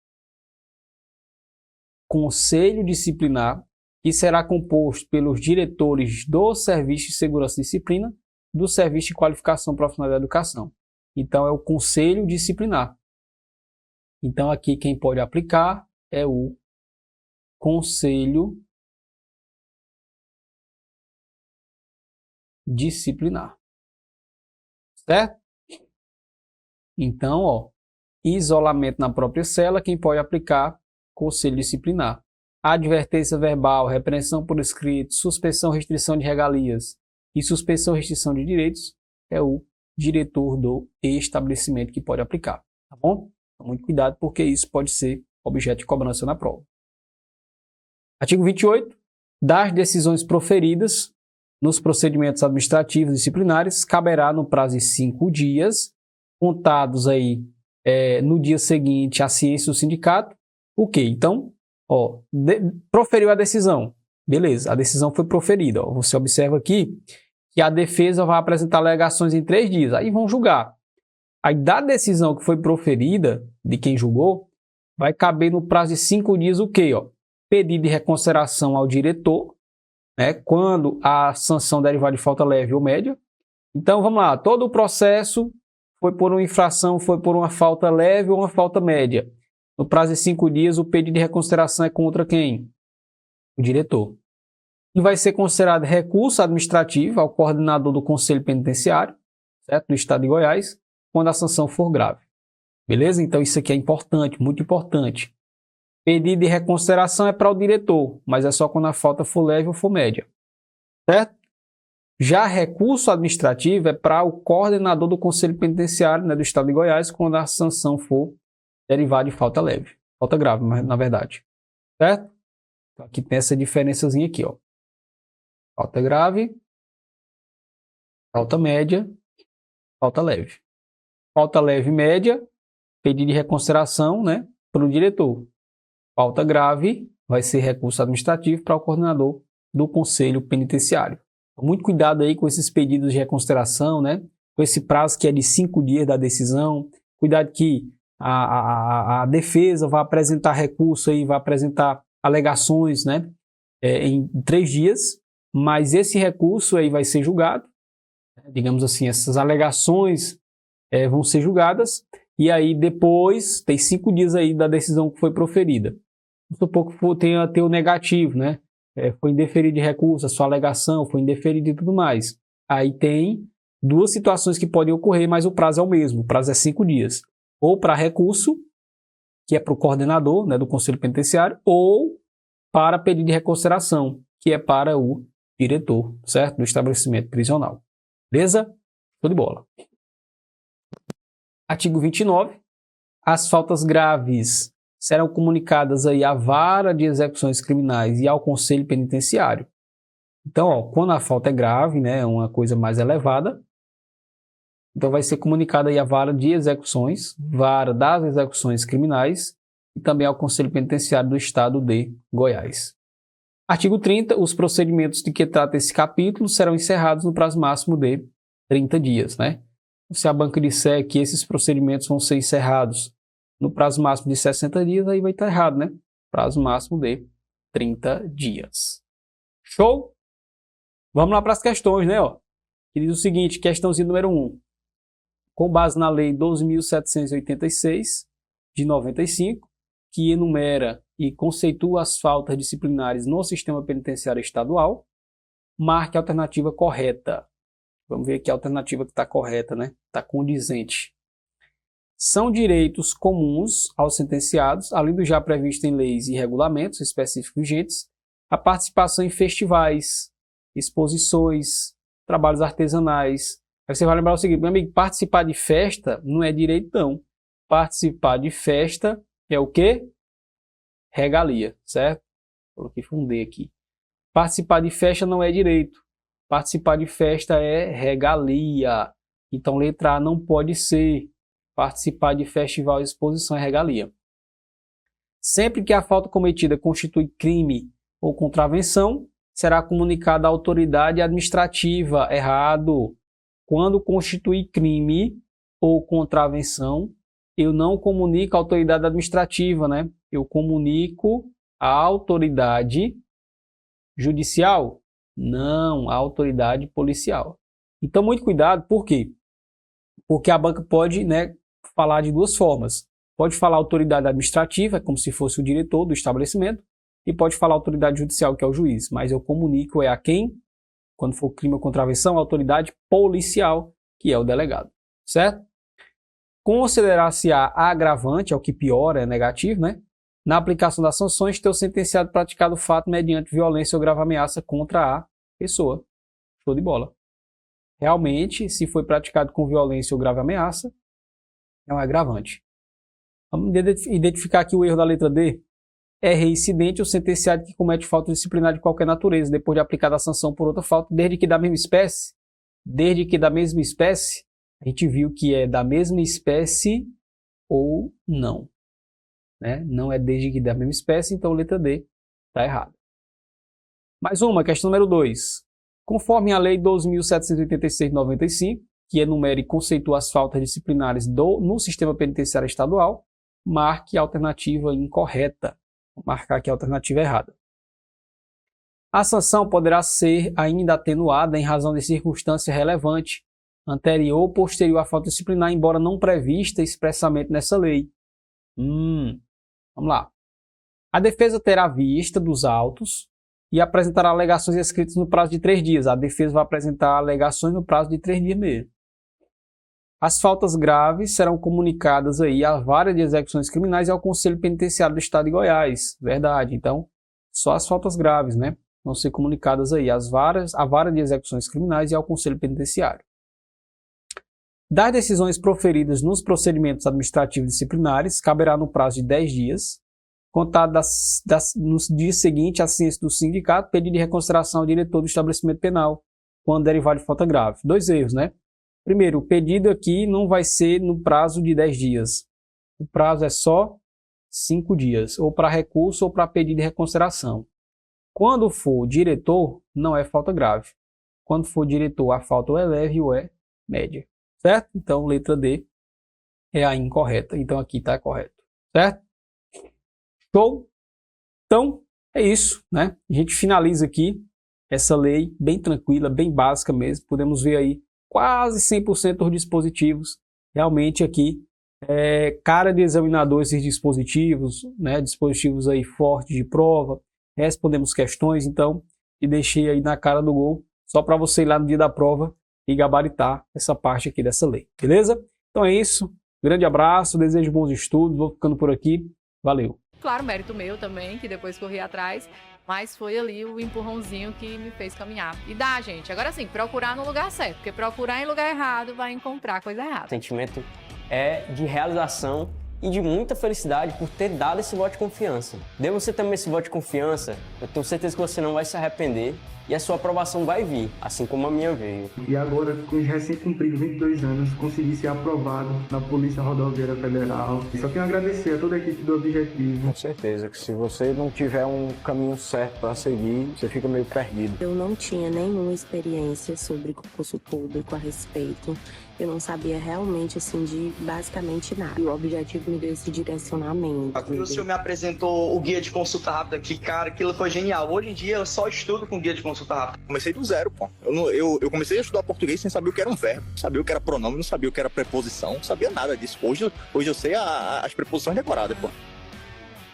Conselho disciplinar, que será composto pelos diretores do Serviço de Segurança e Disciplina, do Serviço de Qualificação Profissional da Educação. Então, é o Conselho Disciplinar. Então, aqui quem pode aplicar é o Conselho Disciplinar. Certo? Então, ó, isolamento na própria cela, quem pode aplicar? Conselho Disciplinar. Advertência verbal, repreensão por escrito, suspensão, restrição de regalias e suspensão, restrição de direitos é o diretor do estabelecimento que pode aplicar, tá bom? Então, muito cuidado porque isso pode ser objeto de cobrança na prova. Artigo 28. Das decisões proferidas nos procedimentos administrativos disciplinares, caberá no prazo de 5 dias, contados aí no dia seguinte à ciência do sindicato. O quê? Então, proferiu a decisão. Beleza, a decisão foi proferida. Você observa aqui que a defesa vai apresentar alegações em 3 dias. Aí vão julgar. Aí da decisão que foi proferida, de quem julgou, vai caber no prazo de 5 dias o quê? Pedido de reconsideração ao diretor, né, quando a sanção derivar de falta leve ou média. Então, vamos lá, todo o processo foi por uma infração, foi por uma falta leve ou uma falta média. No prazo de 5 dias, o pedido de reconsideração é contra quem? O diretor. E vai ser considerado recurso administrativo ao coordenador do Conselho Penitenciário, certo? Do Estado de Goiás, quando a sanção for grave. Beleza? Então, isso aqui é importante, muito importante. Pedido de reconsideração é para o diretor, mas é só quando a falta for leve ou for média. Certo? Já recurso administrativo é para o coordenador do Conselho Penitenciário, né, do Estado de Goiás, quando a sanção for derivada de falta leve. Falta grave, na verdade. Certo? Então, aqui tem essa diferençazinha aqui, ó. Falta grave, falta média, falta leve. Falta leve e média, pedido de reconsideração, né, para o diretor. Falta grave vai ser recurso administrativo para o coordenador do Conselho Penitenciário. Muito cuidado aí com esses pedidos de reconsideração, né? Com esse prazo que é de 5 dias da decisão. Cuidado que a defesa vai apresentar recurso aí, vai apresentar alegações, né? Em 3 dias, mas esse recurso aí vai ser julgado. Digamos assim, essas alegações vão ser julgadas e aí depois tem 5 dias aí da decisão que foi proferida. Vamos supor que tenha o negativo, né? Foi indeferido de recurso, a sua alegação foi indeferida e tudo mais. Aí tem 2 situações que podem ocorrer, mas o prazo é o mesmo, o prazo é 5 dias. Ou para recurso, que é para o coordenador, né, do Conselho Penitenciário, ou para pedido de reconsideração, que é para o diretor, certo? Do estabelecimento prisional. Beleza? Show de bola. Artigo 29. As faltas graves serão comunicadas aí à vara de execuções criminais e ao Conselho Penitenciário. Então, quando a falta é grave, né, uma coisa mais elevada, então vai ser comunicada aí à vara de execuções, vara das execuções criminais e também ao Conselho Penitenciário do Estado de Goiás. Artigo 30. Os procedimentos de que trata esse capítulo serão encerrados no prazo máximo de 30 dias, né? Se a banca disser que esses procedimentos vão ser encerrados no prazo máximo de 60 dias, aí vai estar errado, né? Prazo máximo de 30 dias. Show? Vamos lá para as questões, né? Que diz o seguinte, questãozinha número 1. Com base na Lei 12.786, de 95, que enumera e conceitua as faltas disciplinares no sistema penitenciário estadual, marque a alternativa correta. Vamos ver aqui a alternativa que está correta, né? Está condizente. São direitos comuns aos sentenciados, além do já previsto em leis e regulamentos específicos vigentes, a participação em festivais, exposições, trabalhos artesanais. Aí você vai lembrar o seguinte, meu amigo, participar de festa não é direito, não. Participar de festa é o quê? Regalia, certo? Coloquei fundê aqui. Participar de festa não é direito. Participar de festa é regalia. Então, letra A não pode ser. Participar de festival e exposição é regalia. Sempre que a falta cometida constitui crime ou contravenção, será comunicada à autoridade administrativa. Errado. Quando constitui crime ou contravenção, eu não comunico à autoridade administrativa, né? Eu comunico à autoridade judicial. Não, a autoridade policial. Então, muito cuidado, por quê? Porque a banca pode, né, falar de 2 formas. Pode falar autoridade administrativa, como se fosse o diretor do estabelecimento, e pode falar autoridade judicial, que é o juiz. Mas eu comunico a quem? Quando for crime ou contravenção, a autoridade policial, que é o delegado. Certo? Considerar-se-á agravante, é o que piora, é negativo, né? Na aplicação das sanções, ter o sentenciado praticado o fato mediante violência ou grave ameaça contra a pessoa. Show de bola. Realmente, se foi praticado com violência ou grave ameaça, é um agravante. Vamos identificar aqui o erro da letra D. é reincidente ou sentenciado que comete falta disciplinar de qualquer natureza, depois de aplicada a sanção por outra falta, desde que da mesma espécie. Desde que da mesma espécie, a gente viu que é da mesma espécie ou não. Né? Não é desde que da mesma espécie, então letra D está errada. Mais uma, questão número 2. Conforme a Lei 12.786/95, que enumera e conceitua as faltas disciplinares no sistema penitenciário estadual, marque a alternativa incorreta. Vou marcar aqui a alternativa errada. A sanção poderá ser ainda atenuada em razão de circunstância relevante, anterior ou posterior à falta disciplinar, embora não prevista expressamente nessa lei. Vamos lá. A defesa terá vista dos autos e apresentará alegações escritas no prazo de 3 dias. A defesa vai apresentar alegações no prazo de 3 dias mesmo. As faltas graves serão comunicadas aí à Vara de Execuções Criminais e ao Conselho Penitenciário do Estado de Goiás. Verdade. Então, só as faltas graves, né? Vão ser comunicadas aí à Vara de Execuções Criminais e ao Conselho Penitenciário. Das decisões proferidas nos procedimentos administrativos disciplinares, caberá no prazo de 10 dias, contado no dia seguinte à ciência do sindicato, pedido de reconsideração ao diretor do estabelecimento penal, quando derivar de falta grave. 2 erros, né? Primeiro, o pedido aqui não vai ser no prazo de 10 dias. O prazo é só 5 dias, ou para recurso ou para pedido de reconsideração. Quando for diretor, não é falta grave. Quando for diretor, a falta ou é leve ou é média. Certo? Então, letra D é a incorreta. Então, aqui está correto. Certo? Show? Então, é isso, né? A gente finaliza aqui essa lei bem tranquila, bem básica mesmo. Podemos ver aí quase 100% dos dispositivos. Realmente aqui, cara de examinador esses dispositivos, né? Dispositivos aí fortes de prova. Respondemos questões, então, e deixei aí na cara do gol, só para você ir lá no dia da prova e gabaritar essa parte aqui dessa lei, beleza? Então é isso, grande abraço, desejo bons estudos, vou ficando por aqui, valeu! Claro, mérito meu também, que depois corri atrás, mas foi ali o empurrãozinho que me fez caminhar. E dá, gente, agora sim, procurar no lugar certo, porque procurar em lugar errado vai encontrar coisa errada. O sentimento é de realização e de muita felicidade por ter dado esse voto de confiança. Dê você também esse voto de confiança, eu tenho certeza que você não vai se arrepender e a sua aprovação vai vir, assim como a minha veio. E agora, com os recém-cumpridos 22 anos, consegui ser aprovado na Polícia Rodoviária Federal. E só tenho a agradecer a toda a equipe do Objetivo. Com certeza que se você não tiver um caminho certo para seguir, você fica meio perdido. Eu não tinha nenhuma experiência sobre concurso público a respeito. Eu não sabia realmente, assim, de basicamente nada. E o Objetivo me deu esse direcionamento. Quando o senhor me apresentou o guia de consulta rápida aqui, cara, aquilo foi genial. Hoje em dia eu só estudo com guia de consulta rápida. Comecei do zero, pô. Eu comecei a estudar português sem saber o que era um verbo. Sabia o que era pronome, não sabia o que era preposição, não sabia nada disso. Hoje eu sei as preposições decoradas, pô.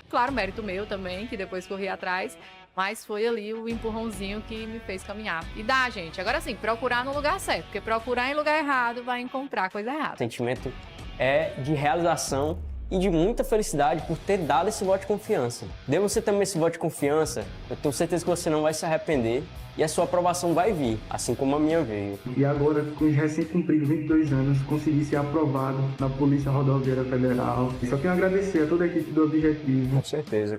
Claro, mérito meu também, que depois corri atrás, mas foi ali o empurrãozinho que me fez caminhar. E dá, gente, agora sim, procurar no lugar certo, porque procurar em lugar errado vai encontrar coisa errada. O sentimento é de realização e de muita felicidade por ter dado esse voto de confiança. Dê você também esse voto de confiança, eu tenho certeza que você não vai se arrepender e a sua aprovação vai vir, assim como a minha veio. E agora, com os recém-cumpridos 22 anos, consegui ser aprovado na Polícia Rodoviária Federal. E só tenho a agradecer a toda a equipe do Objetivo. Com certeza.